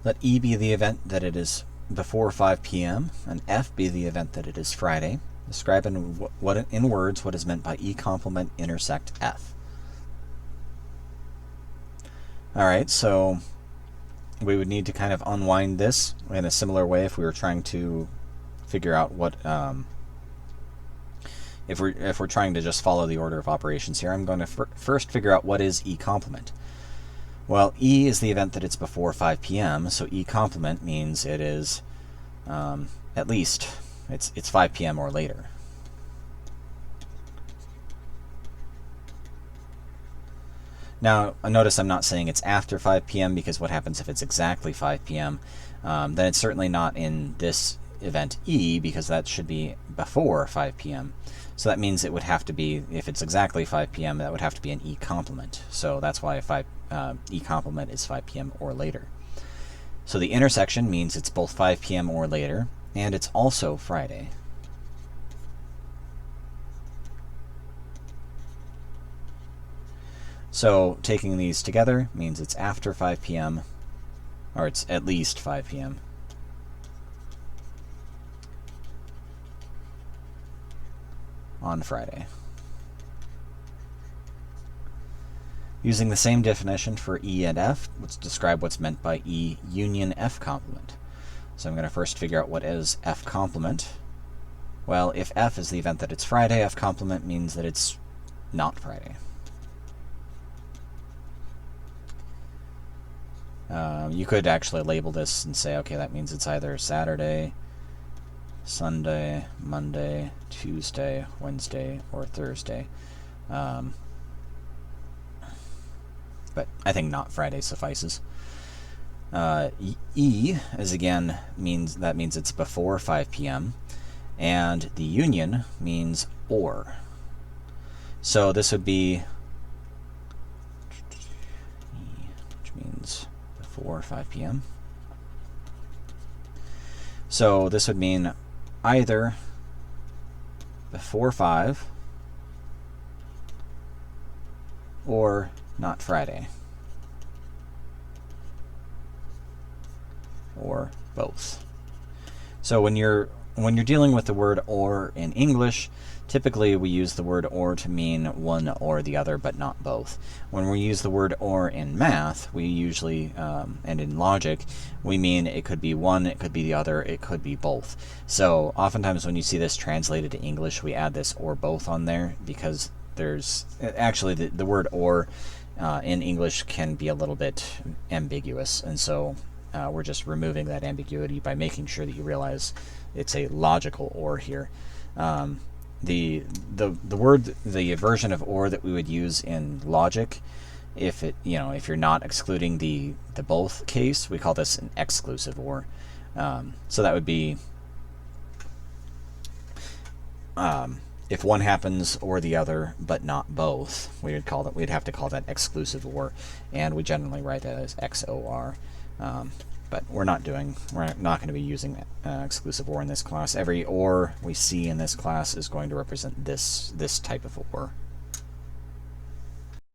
Let E be the event that it is before 5 p.m. and F be the event that it is Friday. Describe in words what is meant by E complement intersect F. Alright, so we would need to kind of unwind this in a similar way if we were trying to figure out what if we're trying to just follow the order of operations here. I'm going to first figure out what is E complement. Well, E is the event that it's before 5 p.m., so E complement means it is at least it's 5 p.m. or later. Now, notice I'm not saying it's after 5 p.m. because what happens if it's exactly 5 p.m.? Then it's certainly not in this event E, because that should be before 5 p.m. So that means it would have to be, if it's exactly 5 p.m., that would have to be an E complement. So that's why E complement is 5 p.m. or later. So the intersection means it's both 5 p.m. or later, and it's also Friday. So taking these together means it's after 5 p.m., or it's at least 5 p.m. on Friday. Using the same definition for E and F, let's describe what's meant by E union F complement. So I'm going to first figure out what is F complement. Well, if F is the event that it's Friday, F complement means that it's not Friday. You could actually label this and say, okay, that means it's either Saturday, Sunday, Monday, Tuesday, Wednesday, or Thursday. But I think not Friday suffices. E is again means it's before 5 p.m. and the union means or. So this would be which means before 5 p.m. So this would mean either before 5 or not Friday, or both. So when you're dealing with the word or in English, typically we use the word or to mean one or the other, but not both. When we use the word or in math, we usually, and in logic, we mean it could be one, it could be the other, it could be both. So oftentimes when you see this translated to English, we add this or both on there, because there's actually the word or in English can be a little bit ambiguous, and so we're just removing that ambiguity by making sure that you realize it's a logical or here. The version of or that we would use in logic, if you're not excluding the both case, we call this an exclusive or. So that would be if one happens or the other, but not both, we'd have to call that exclusive or, and we generally write that as XOR. But we're not going to be using exclusive or in this class. Every or we see in this class is going to represent this type of or.